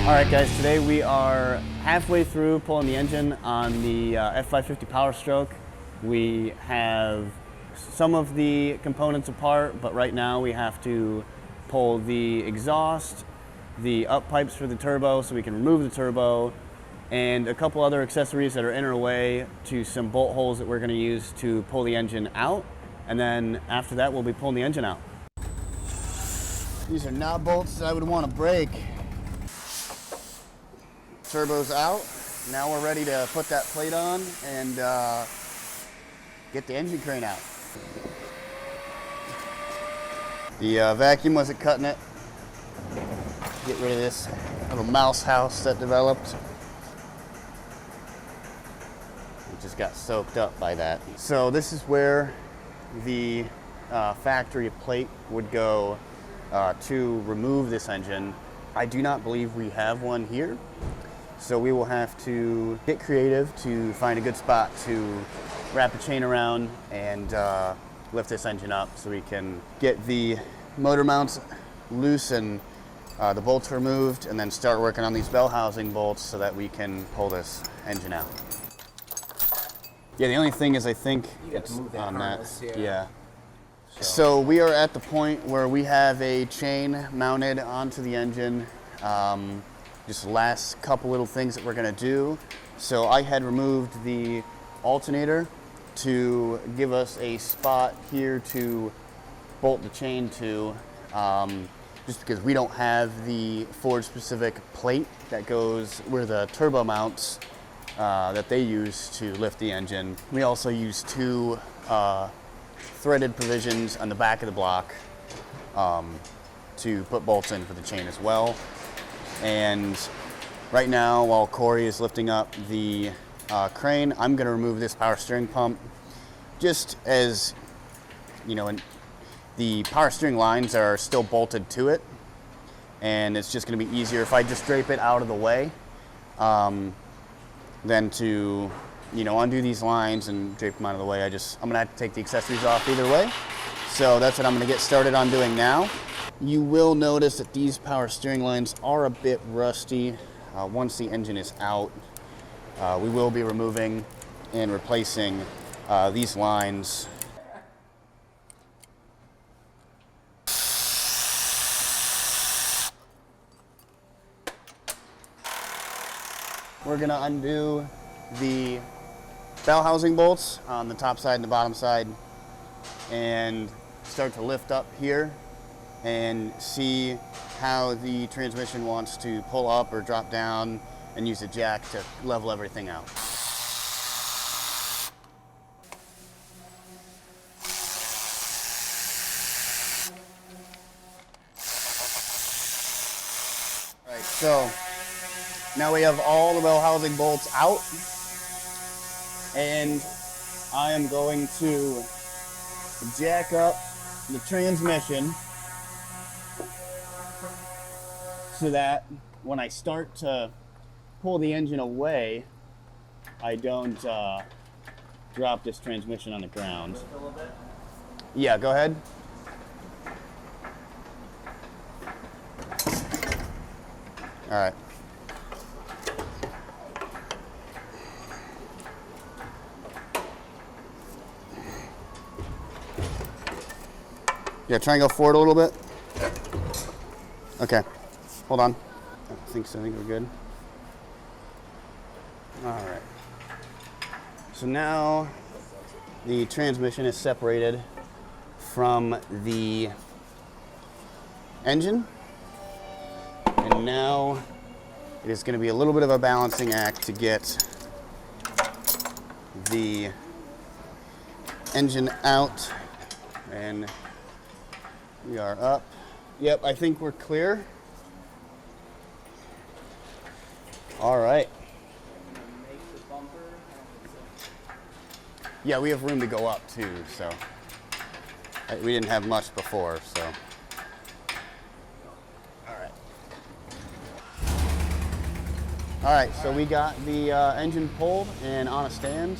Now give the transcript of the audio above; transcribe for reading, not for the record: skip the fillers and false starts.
All right, guys, today we are halfway through pulling the engine on the F550 Power Stroke. We have some of the components apart, but right now we have to pull the exhaust, the up pipes for the turbo so we can remove the turbo, and a couple other accessories that are in our way to some bolt holes that we're going to use to pull the engine out. And then after that, we'll be pulling the engine out. These are knob bolts that I would want to break. Turbo's out. Now we're ready to put that plate on and get the engine crane out. The vacuum wasn't cutting it. Get rid of this little mouse house that developed. It just got soaked up by that. So this is where the factory plate would go to remove this engine. I do not believe we have one here. So we will have to get creative to find a good spot to wrap a chain around and lift this engine up so we can get the motor mounts loose and the bolts removed, and then start working on these bell housing bolts so that we can pull this engine out. Yeah, the only thing is I think it's on that. Yeah. So we are at the point where we have a chain mounted onto the engine. Just the last couple little things that we're gonna do. So I had removed the alternator to give us a spot here to bolt the chain to, just because we don't have the Ford specific plate that goes where the turbo mounts that they use to lift the engine. We also use two threaded provisions on the back of the block to put bolts in for the chain as well. And right now, while Corey is lifting up the crane, I'm going to remove this power steering pump. Just as, you know, the power steering lines are still bolted to it, and it's just going to be easier if I just drape it out of the way than to, you know, undo these lines and drape them out of the way. I'm going to have to take the accessories off either way. So that's what I'm going to get started on doing now. You will notice that these power steering lines are a bit rusty. Once the engine is out, we will be removing and replacing these lines. We're going to undo the bell housing bolts on the top side and the bottom side and start to lift up here and see how the transmission wants to pull up or drop down, and use a jack to level everything out. All right, so now we have all the bell housing bolts out, and I am going to jack up the transmission so that when I start to pull the engine away, I don't drop this transmission on the ground. Lift a little bit? Yeah, go ahead. All right. Yeah, try and go forward a little bit. Okay. Hold on. I think so. I think we're good. All right. So now the transmission is separated from the engine. And now it is going to be a little bit of a balancing act to get the engine out. And we are up. Yep, I think we're clear. All right. Yeah, we have room to go up too, so we didn't have much before, so. All right. All right, so we got the engine pulled and on a stand.